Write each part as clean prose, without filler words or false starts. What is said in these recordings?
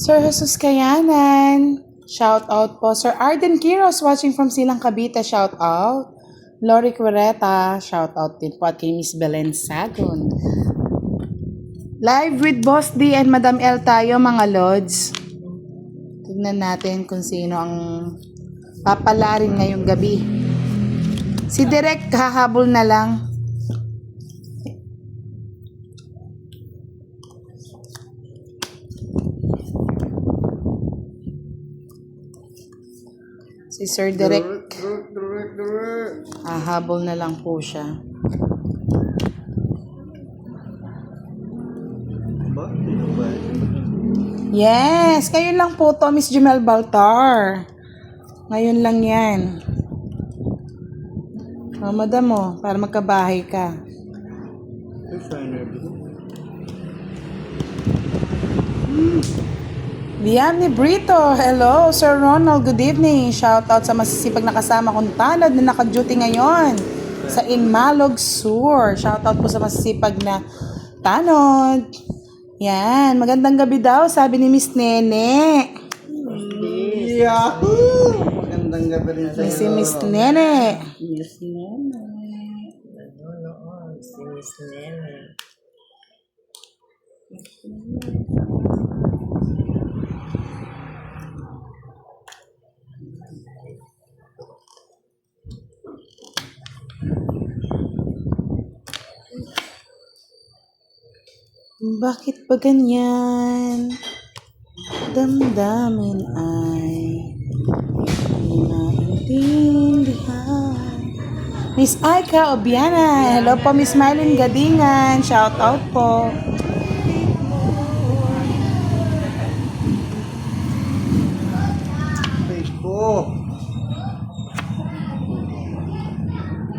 Sir Jesus Kayanan, shout out po. Sir Arden Quiros watching from Silang Cavite, shout out. Lori Quereta, shout out din po at kay Miss Belen Sagon. Live with Boss D and Madam L tayo mga lods. Tignan natin kung sino ang papalarin ngayong gabi. Si Direk hahabol na lang. Si Sir Direk hahabol na lang po siya. Yes, ngayon lang po to, Miss Jumel Baltar. Ngayon lang yan. Oh, madam mo, para magkabahay ka. Vianney Brito, hello, Sir Ronald, good evening. Shout out sa masisipag na kasama kong tanod na naka-duty ngayon sa Inmalog Sur. Shout out po sa masisipag na tanod. Yan, magandang gabi daw, sabi ni Miss Nene. Yahoo! Magandang gabi rin sa'yo. Si Miss Nene. Miss Nene. Si Miss Nene. Bakit ba ganyan? Damdamin ay naintindihan. Miss Aika Obiana, hello po Miss Mylene Gadingan, shout out po. Facebook.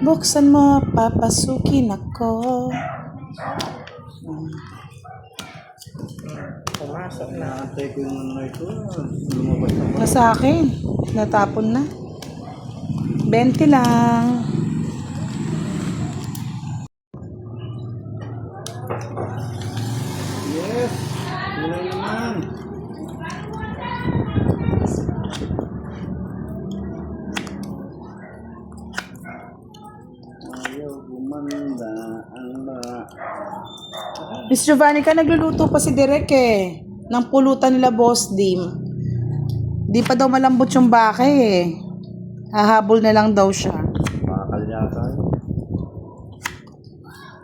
Buksan mo, papasukin ako. Pumasok na. Naantay ko yung ano ito. Lumabas na ba? Sa akin, natapon na. 20 lang. Yes! Wala naman. Ayaw gumanda ang ba. Miss Giovanni ka, nagluluto pa si Direk eh. Ng pulutan nila Boss Dim. Di pa daw malambot yung baka eh. Hahabol na lang daw siya. Bakal yata.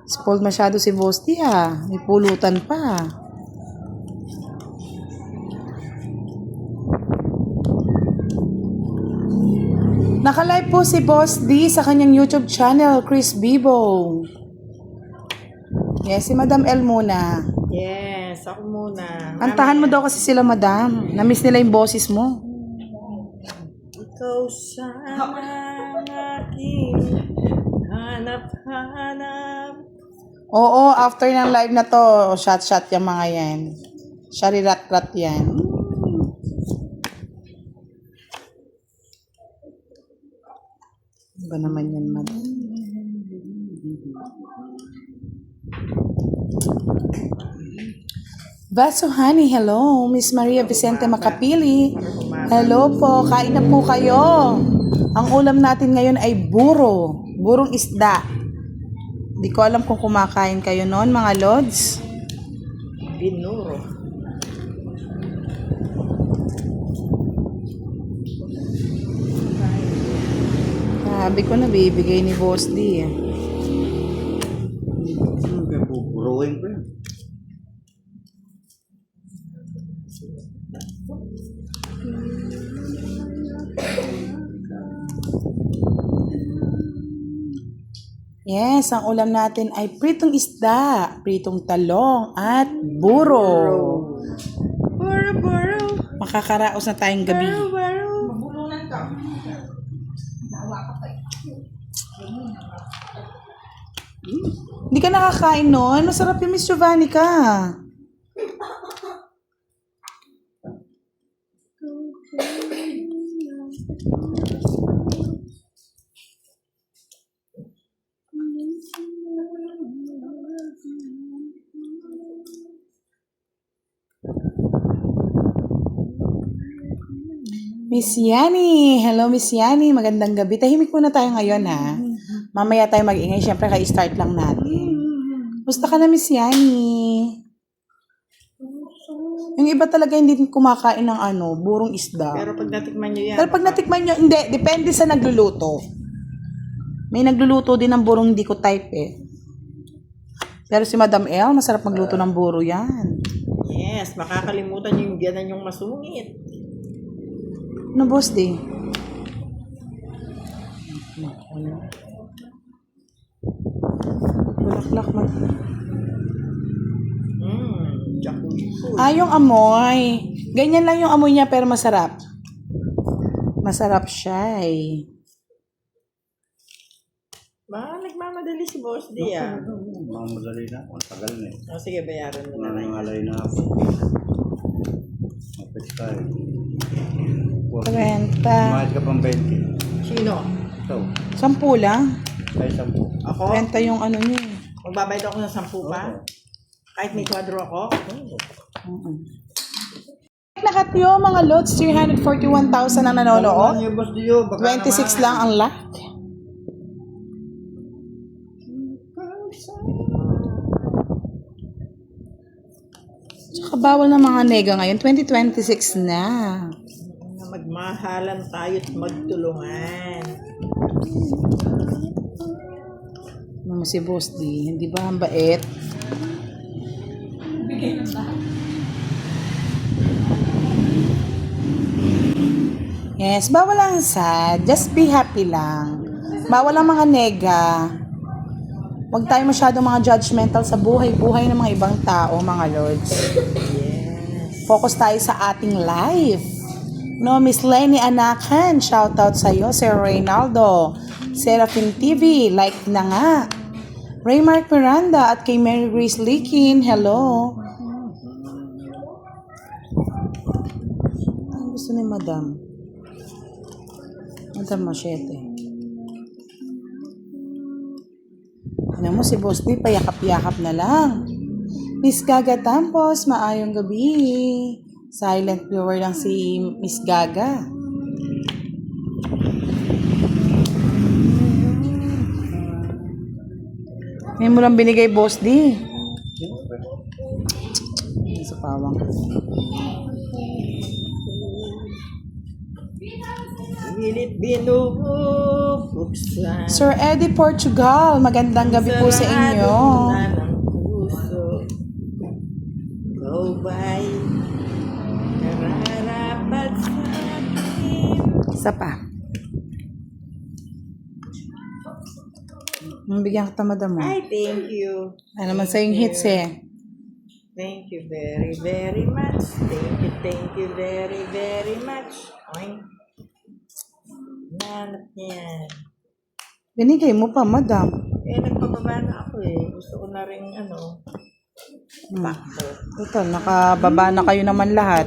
Spoiled masyado si Boss D ha. May pulutan pa. Nakalive po si Boss D sa kanyang YouTube channel, Chris Bibo. Yes, si Madam L muna. Yes, ako muna. Antahan mo daw kasi sila, Madam. Na-miss nila yung boses mo. Ikaw sana aking hanap-hanap. Oo, after ng live na to, shot-shot yung mga yan. Sharirat-rat yan. Ano ba naman yan, Madam? Baso Honey, hello. Miss Maria Vicente Macapili. Hello po, kain na po kayo. Ang ulam natin ngayon ay buro. Burong isda. Di ko alam kung kumakain kayo noon, mga lods. Binuro. Sabi ko na, bibigay ni Boss D. Kaya buburuin ko yun. Yes, ang ulam natin ay pritong isda, pritong talong, at buro. Buro. Makakaraos na tayong gabi. Buro. Hindi ka nakakain noon? Masarap yung Miss Giovanni ka. Miss Yani. Hello, Miss Yani. Magandang gabi. Tahimik muna tayo ngayon, ha? Mamaya tayo mag-ingay. Siyempre, ka-start lang natin. Gusto ka na, Miss Yani? Yung iba talaga hindi kumakain ng burong isda. Pero pag natikman nyo yan, Pero pag natikman nyo, hindi. Depende sa nagluluto. May nagluluto din ng burong hindi ko type, eh. Pero si Madam El, masarap magluto ng buro yan. yes, makakalimutan nyo yung ganan yung masungit. Ano, boss, di? Bulaklak mag... Jaculipo. Yung amoy. Ganyan lang yung amoy niya pero masarap. Masarap siya eh. Ba, nagmamadali si Boss D ah. Mga madali na. Ang tagal na eh. O sige, bayaran mo na lang. Nangangalay na ako. Mapit tayo. 30. Mahal ka pang 20. Sino? So, 10 lang. ay 10. Ako? 30 yung ano niya eh. Magbabayad ako ng 10 pa? Kahit may kwadro ako? Nakatyo mga loads, 341,000 ang nanonood. Yung boss Dio, baka 26 lang ang like. Tsaka bawal na mga nega ngayon. 2026 na. Na magmahalan tayo at magtulungan. Ano si Boss D? Hindi ba ang bait? Yes, bawal ang sad. Just be happy lang. Bawal ang mga nega. Huwag tayo masyadong mga judgmental sa buhay-buhay ng mga ibang tao, mga lords. Focus tayo sa ating life. No, Miss Lenny Anakan, shoutout sa'yo. Sir Reynaldo, Serafin TV, like na nga. Raymark Miranda at kay Mary Grace Likin, hello. Ang gusto ni Madam? Madam Machete. Ano mo si Boss D, payakap-yakap na lang. Miss Gaga Tampos, maayong gabi. Silent viewer lang si Miss Gaga. May mo lang binigay Boss D. Sa pawang. Pilit binubuksan. Sir Eddie Portugal, magandang gabi po sa inyo. Sarado na ng puso. Go by. Nararapat sa akin. Isa pa. Bigyan kita Madam mo. Ay, thank you. Ano naman sa yung hits eh. Thank you very, very much. Thank you very, very much. Oink. Nanap niya. Binigay mo pa, Madam. Nagpababa na ako eh. Gusto ko na rin, bakto. Total, nakababa na kayo naman lahat.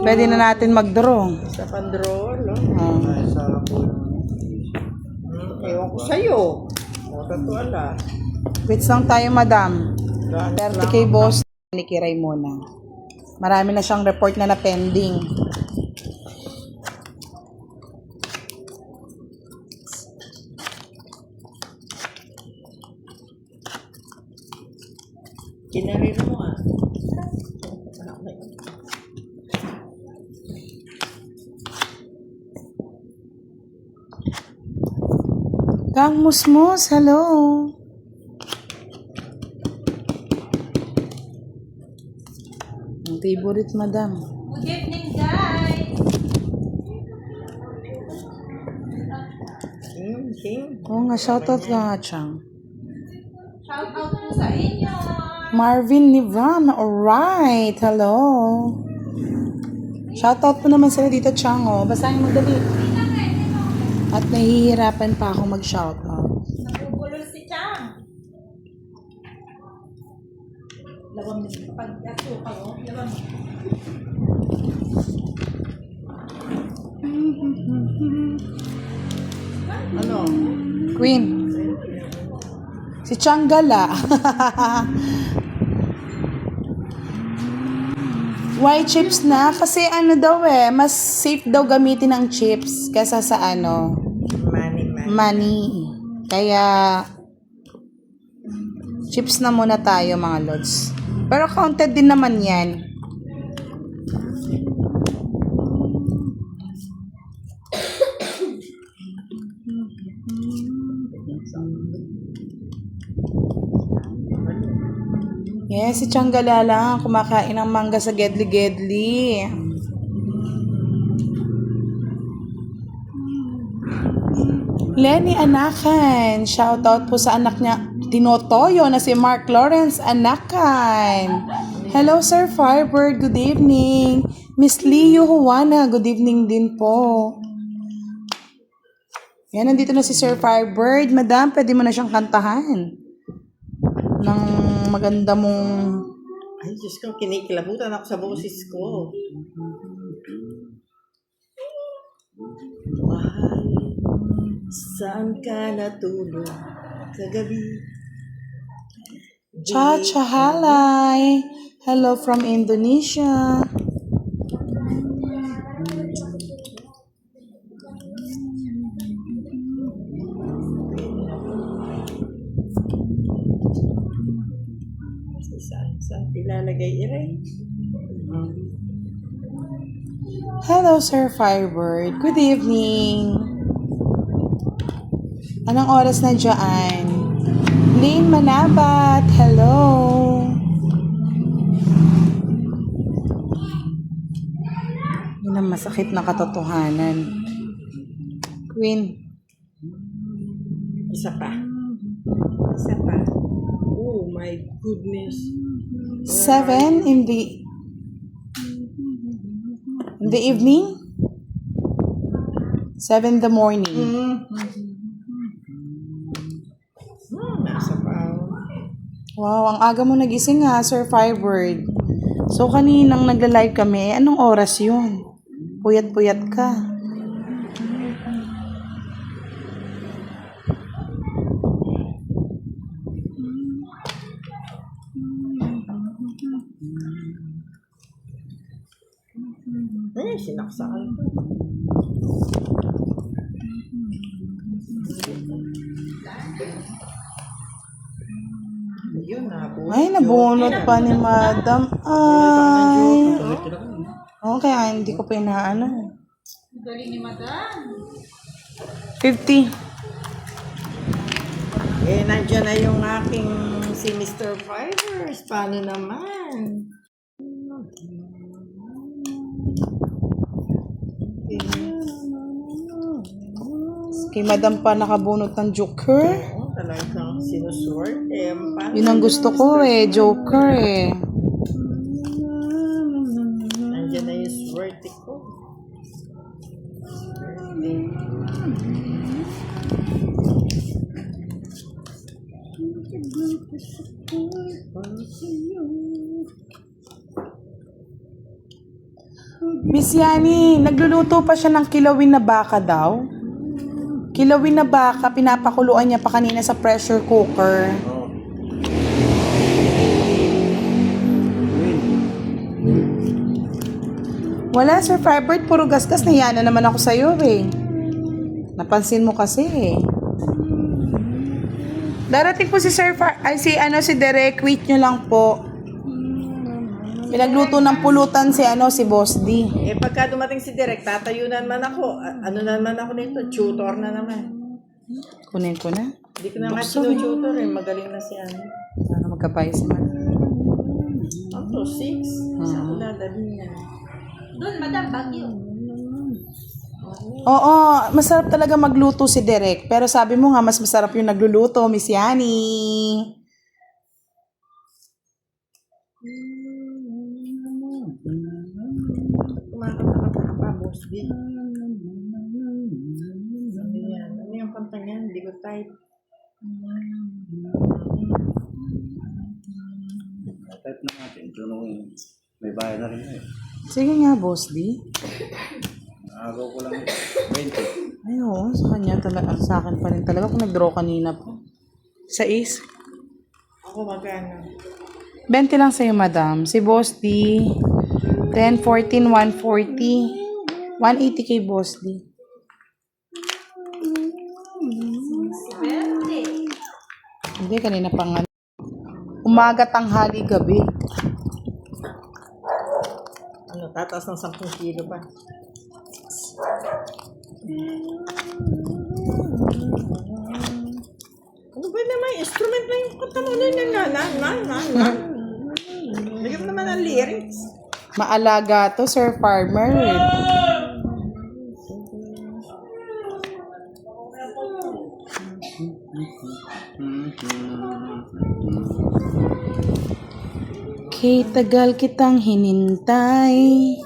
Pwede na natin mag-draw. Sa pandrol, Ay, sarap po yung Ewan ko sa'yo. O, tatuala. Wait lang tayo, Madam. 30K boss. Nikiray muna. Marami na siyang report na na-pending. Kinarir mo ah. Kang Musmus, hello. Ang favorite, Madam. Good evening, guys! Oo nga, shoutout ka nga, Chang. Shout out po sa inyo! Marvin Nivan, alright, hello. Shoutout po naman sila dito, Chang, oh. Basahin mo dali. At nahihirapan pa ako mag-shoutout. Nabubulol si Chang. Lawang mo. Pag aso kayo, lawang mo. Ano? Queen. Si Chang Gala. Why chips na? Kasi ano daw mas safe daw gamitin ang chips kaysa sa money. Kaya, chips na muna tayo mga lods. Pero counted din naman yan. Yes, si Tiyanggala lang kumakain ng mangga sa Gedli. Lenny Anakan, shoutout po sa anak niya Tinotoyo na si Mark Lawrence Anakan. Hello Sir Firebird, good evening. Miss Leo Juana, good evening din po. Yan, nandito na si Sir Firebird. Madam, pwede mo na siyang kantahan ng maganda mong... Ay, Diyos ko, kinikilabutan ako sa boses ko. Mahal, saan ka natulog kagabi? Cha-cha halay. Hello from Indonesia. Saan ilalagay iray? Hello Sir Firebird. Good evening. Anong oras na dyan? Lane Manabat. Hello. Yun ang masakit na katotohanan. Queen. Isa pa. Oh my goodness. 7 in the evening? 7 in the morning. Nasa pa. Wow, ang aga mo nagising ha, Sir Firebird. So, kaninang nagla-live kami, anong oras yun? Puyat-puyat ka. Ay, sinaksakan ko. Yun, nabunot. Ay, nabunot pa ni Madam. Ay. Okay, hindi ko pa inaano. Galing ni Madam. 50. Nandiyan na yung aking si Mr. Fivers. Paano naman? Kay Madam pa nakabunot ng Joker. Oo, talagang sinusword. Yun ang gusto ko Joker Nandiyan na yung swerte ko. Miss Yani, nagluluto pa siya ng kilawin na baka daw. Kilawin na baka, pinapakuluan niya pa kanina sa pressure cooker. Oo. Wala, Sir Firebird, puro gasgas. Nahiya na naman ako sa'yo Napansin mo kasi Darating po si si Derek, wait nyo lang po. Pinagluto ng pulutan si Boss D. Pagka dumating si Direk, tatayunan man ako. Ano naman ako nito? Tutor na naman. Kunin ko na. Hindi ko naman tutor Magaling na si ano. Sana magkabay si Man. Up to 6. Saan dadali niya? Doon, Madam, Baguio. Oo, masarap talaga magluto si Derek. Pero sabi mo nga, mas masarap yung nagluluto, Miss Yani. Kumakanta pa, Boss D. Sabi niya, ano yung kanta niya? Hindi ko type. Type na natin. Tulungan. May bayad na rin Sige nga, Boss D. Agaw ko lang 20. Ay, oo, sa akin pa rin talaga kung nag-draw kanina po. 6. Ako magkano? 20 lang sa'yo, Madam. Si Boss D, 10, 14, 140. 180 kay Boss D. Hindi, kanina pa nga. Umaga, tanghali, gabi. Ano, tataas ng 10 kilo pa. Ano ba naman? Instrument na yung kanta mo na. Lagyan mo naman ang lyrics. Maalaga to, Sir Farmer. Kay tagal kitang hinintay.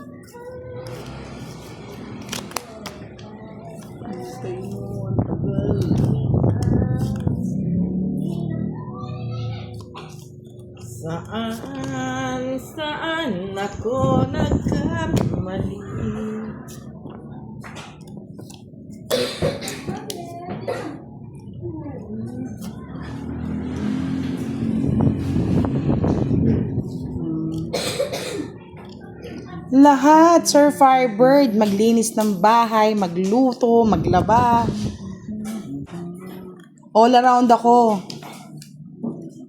Saan ako nagkamali? Lahat, Sir Firebird. Maglinis ng bahay, magluto, maglaba. All around ako.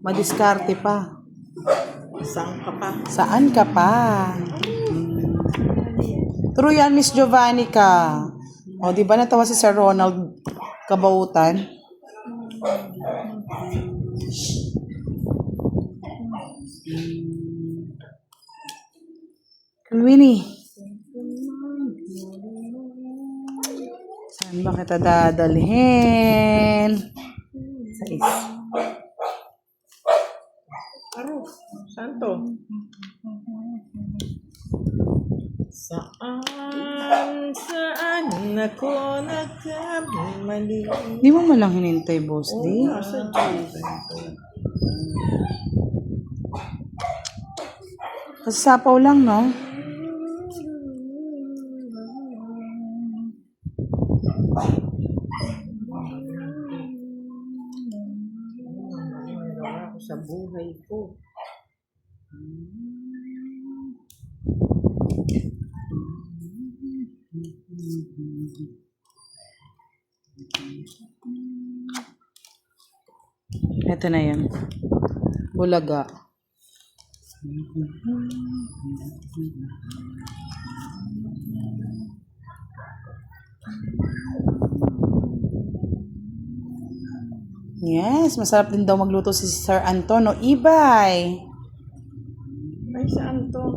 Madiskarte pa. Saan ka pa? Saan ka pa? True yan, Miss Giovannica. O, di ba natawa si Sir Ronald Kabautan? Winnie. Saan ba kita dadalhin? Sa Aro, saan to? Saan ako nagkamali? Di mo malang hinintay, Boss D? Nasa Diyos. Kasasapaw lang, no? Ako sa buhay ko. Ito na yan. Bulaga. Yes, masarap din daw magluto si Sir Antonio Ibay. Ay, saan to?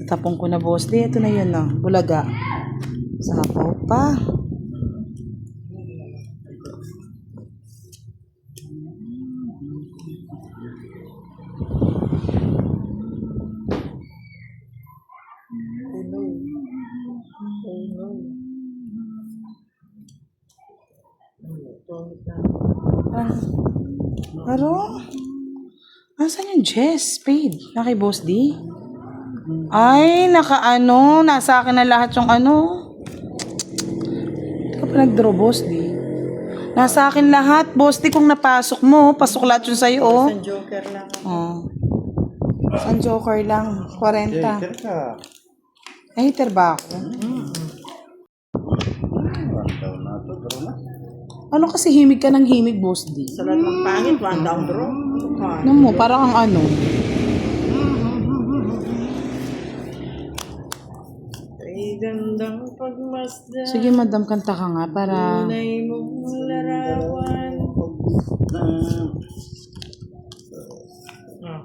Tatapong ko na, Boss D. Ito na yun, no? Bulaga. Sapaw pa. Aro? Asan yung Jess? Spade? Na kay Boss D? Ay, nasa akin na lahat yung ano. Hindi ka pa nag-draw, Boss D. Nasa akin lahat, Boss D, kung napasok mo, pasok lahat yun sa'yo, oh. Isang joker lang. Oh. Isang joker lang, 40. ka. Hater ba ako? Taon na to, pero na. Ano kasi himig ka ng himig, Boss D? Sa lahat ng pangit, one down draw. Ano mo, parang ang ano. Ay, gandang pagmasdan. Sige, madam, kanta ka nga para... Tunay mong larawan.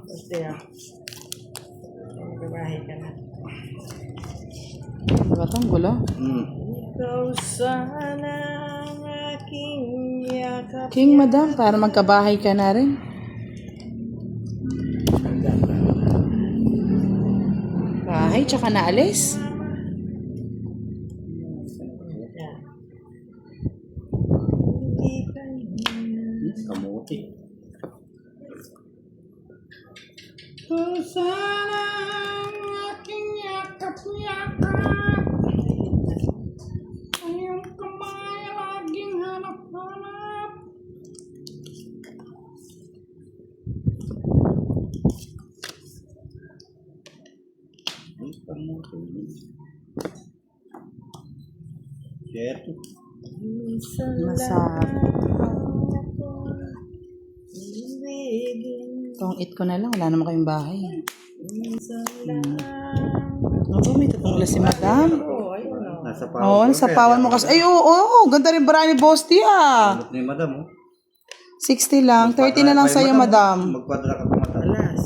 Basta yan. Magbabahay ka na. Diba itong gulo? Ikaw sana ang aking yakap. King, madam, para magkabahay ka na rin. Bahay, tsaka naalis. Yan. Kamuti. Ikaw sana ang aking yakap-yakap. Ang iyong kamay laging hanap-hanap. Shit. Masarap. Itong eat ko na lang. Wala naman kayong bahay. Aba, may tatong ulas si madam. Oh, ayun o. Nasa Oo, sa pawan mo kasi. Ay, oo. Ganda rin bara ni Boss D, ah. Ni madam, oh. 60 lang. 30 na lang sa'yo, madam. Magkwadra ka pa mata. Alas.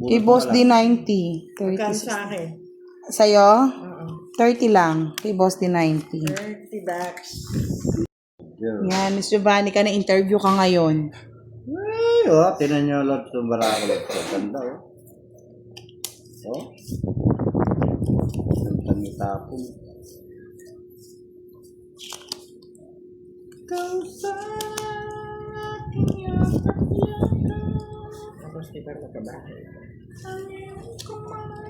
Kay Boss D, 90. Magkano 30. sa akin? Sa'yo? Oo. 30 lang. Kay Boss D, 90. 30 bucks. Yan, Miss Giovanni ka, na-interview ka ngayon. Ay, oh, tinan nyo lang itong barako. Ganda, oh. Oh. Gandang itapon. Tapos di ba magkabahay? Hindi ko mahanap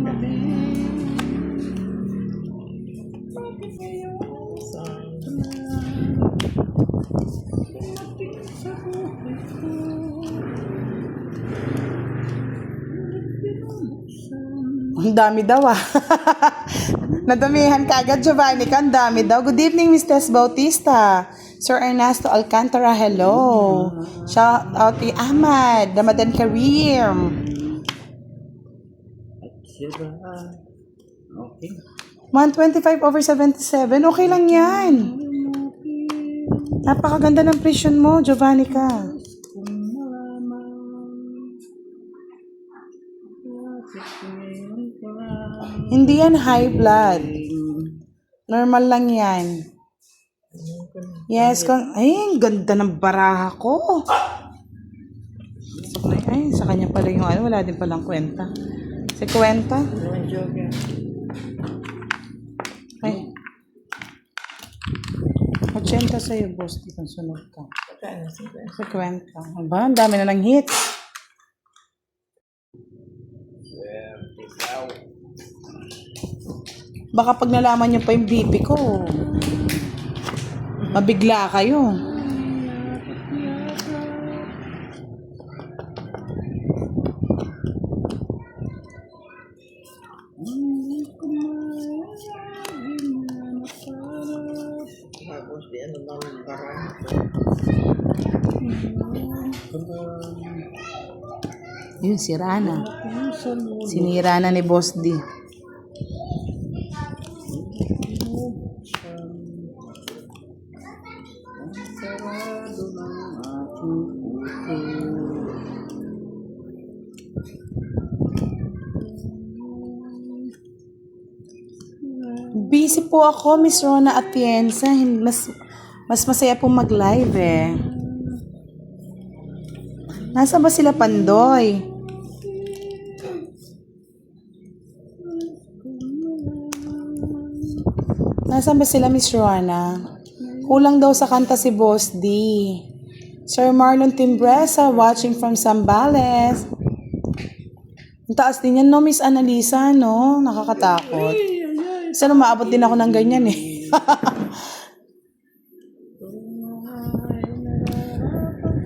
ka din. Sorry. Ang dami daw, ah. Nadamihan ka agad, Giovanni ka. Ang dami daw. Good evening, Miss Tess Bautista. Sir Ernesto Alcantara, hello. Shout out kay Ahmad, Ramadan Karim. Okay. 125/77. Okay lang yan. Napakaganda ng presyon mo, Giovanni ka. Hindi yan high blood. Normal lang yan. Yes, ay, ang ganda ng baraha ko. Ay, sa kanya pala yung ano, wala din palang kwenta. Si kwenta? Naman joker. Ay. 80 sa'yo, boss. Di kang sunod ka. Magkano sa akin? Si kwenta. Aba, ang dami na ng hits. Baka pag nalaman nyo pa yung BP ko, mabigla kayo. Tapos di ano naman barang. Yun, si Rana. Sinira na ni Boss D. Busy po ako, Miss Rona Atienza. Mas masaya po mag-live eh. Nasa ba sila, Pandoy? Nasaan ba sila, Miss Rona? Kulang daw sa kanta si Boss D. Sir Marlon Timbresa watching from Zambales. Ang taas din yan, no, Miss Annalisa, no? Nakakatakot. Sana maabot din ako ng ganyan eh.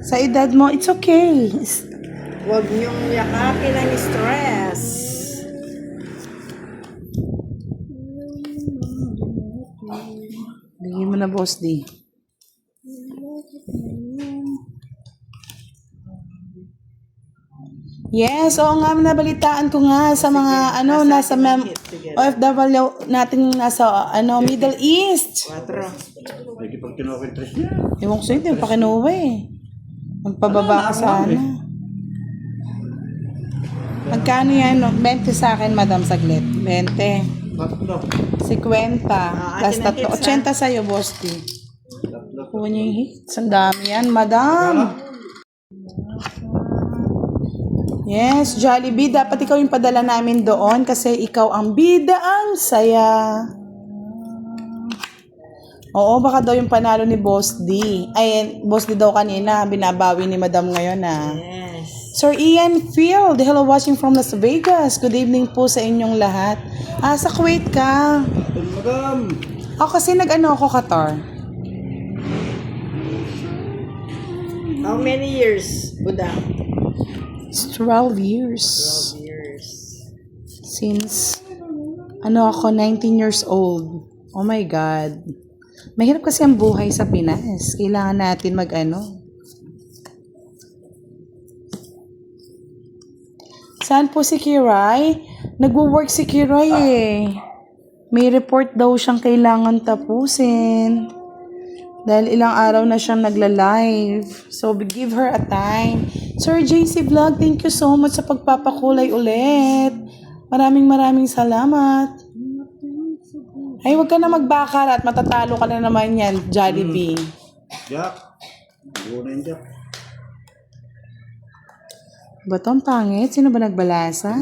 Sa edad mo, it's okay. Huwag niyong yakapin ang stress. Bigyan mo na, Boss D. Yes, oo nga, nabalitaan ko nga sa mga nasa OFW natin nasa Middle East. 4. May pag kinuha ko yung tres niya. Ewan ko sa'yo, hindi mo pa kinuha eh. Magpababa ka sana. Magkano yan? 20 sa akin, madam, saglit. 20. Tatlo. 50. Plus akin ang tatlo. hits, 80 sa'yo, Boss D. Tatlo. Kuha niyo yung hits. Ang dami yan, madam. Yes, Jollibee. Dapat ikaw yung padala namin doon kasi ikaw ang bida ang saya. Oo, baka daw yung panalo ni Boss D. Ay, Boss D daw kanina. Binabawi ni madam ngayon ah. Yes. Sir Ian Field, hello watching from Las Vegas. Good evening po sa inyong lahat. Sa Kuwait ka. Madam. Ako kasi ako Qatar. How many years, Buddha? It's 12 years. 12 years. Since, ako, 19 years old. Oh my God. Mahirap kasi ang buhay sa Pinas. Kailangan natin Saan po si Kiray? Nagwo-work si Kiray eh. May report daw siyang kailangan tapusin. Dahil ilang araw na siyang nagla-live. So, give her a time. Sir JC Vlog, thank you so much sa pagpapakulay ulit. Maraming salamat. Ay, huwag ka na magbakar at matatalo ka na naman yan, Jollibee. Jack. Siguro yung Jack. Ba't ang pangit? Sino ba nagbalasa?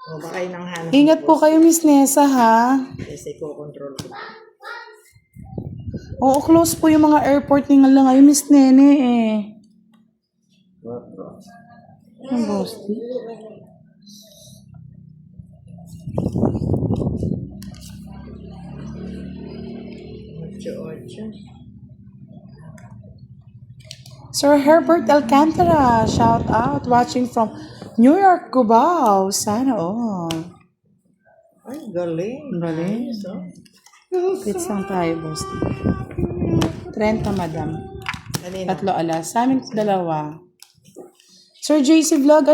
O, baka yun ang hanap. Ingat po kayo, Miss Nessa, ha? Kasi ko-control ko. Oo, close po yung mga airport ni nga lang ngayon, Miss Nene, eh. What? Ang bossy. Ocho. Sir Herbert Alcantara, shout out, watching from New York, Cubao. Sana all. Ay, galing. Galing. Nice, oh. Quits lang tayo, boss. 30, madam. Kanina. 3 alas. Sa amin, 2. Sir JC Vlog,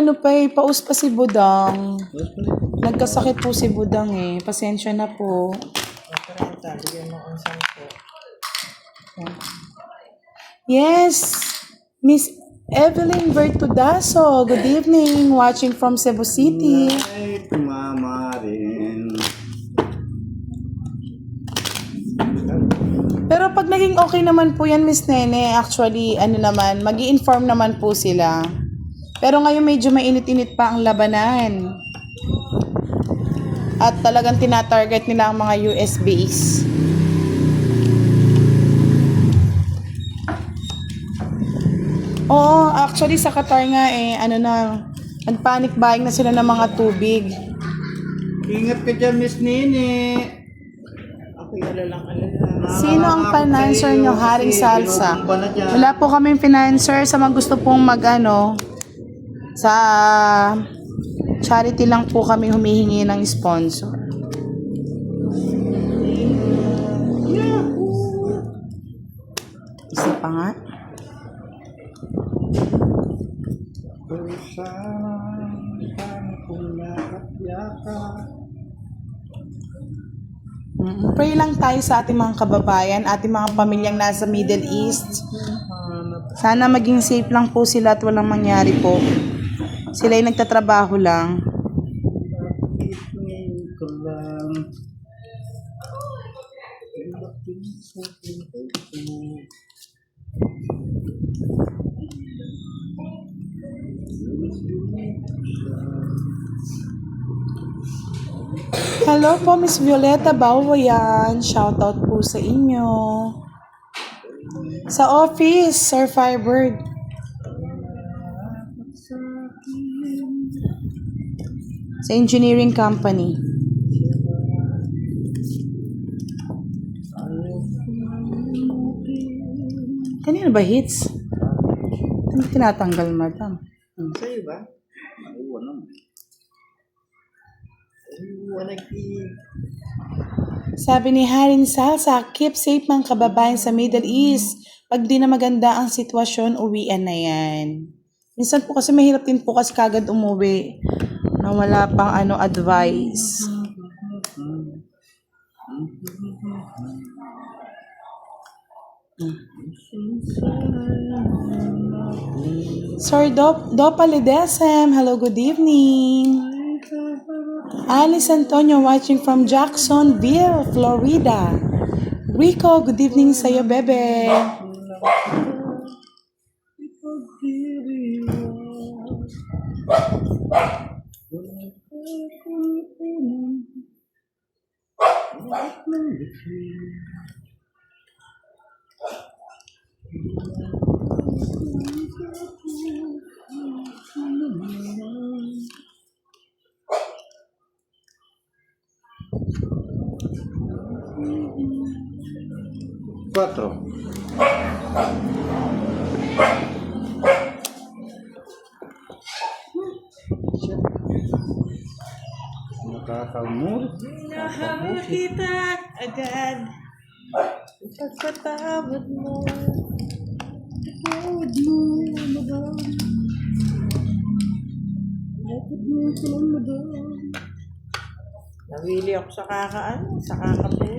paus pa si Budang. Nagkasakit po si Budang eh. Pasensya na po. 30. Bigyan mo ang 10. Yes, Miss Evelyn Bertudaso. Good evening. Watching from Cebu City. Ay, tumama rin. Pero pag naging okay naman po yan, Miss Nene, actually, mag-i-inform naman po sila. Pero ngayon medyo mainit-init pa ang labanan. At talagang tinatarget nila ang mga US base. Oo, actually sa Qatar nga nag-panic buying na sila ng mga tubig. Ingat ka dyan, Miss Nene. Ako yung alalang. Sino ang financer nyo, Haring Salsa? Wala po kaming financer sa mga gusto pong sa charity lang po kami humihingi ng sponsor. Isa pa nga. Pray lang tayo sa ating mga kababayan, ating mga pamilyang nasa Middle East. Sana maging safe lang po sila at walang mangyari po. Sila ay nagtatrabaho lang. Hello po, Miss Violeta Bawayan. Shoutout po sa inyo. Sa office, Sir Firebird. Sa engineering company. Kanina ba hits? Ano tinatanggal, madam? Sa'yo ba? Sabi ni Haring Salsa, keep safe mga kababayan sa Middle East. Pag di na maganda ang sitwasyon, uwian na yan. Minsan po kasi mahirap din po kasi kagad umuwi na wala pang advice. Sir Dopalidesem, hello, good evening. Alice Antonio watching from Jacksonville, Florida. Rico, good evening sa'yo, bebe. 4. Nakakamur. Hinahamon kita agad. Pagpatawad mo. Tawad mo, madam. Tawad mo, salang madam. Nawili ako sa sa kakapo.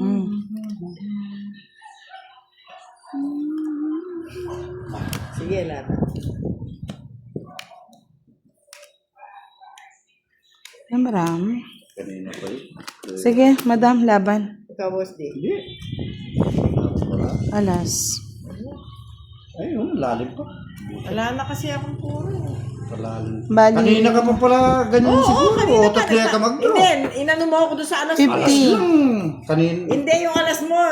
Mm. Sige, Lana. Maram. Kanina pa yun. Sige, madam, laban. Ikaw, Boss D. Hindi. Wala. Alas. Ayun, lalim pa. Wala na kasi akong puro. Malalim. Bali. Kanina ka pa pala ganyan siguro. O, tatlo ka mag-draw. Hindi, inano mo ako doon sa alas 50. Alas lang. Kanina. Hindi, yung alas mo.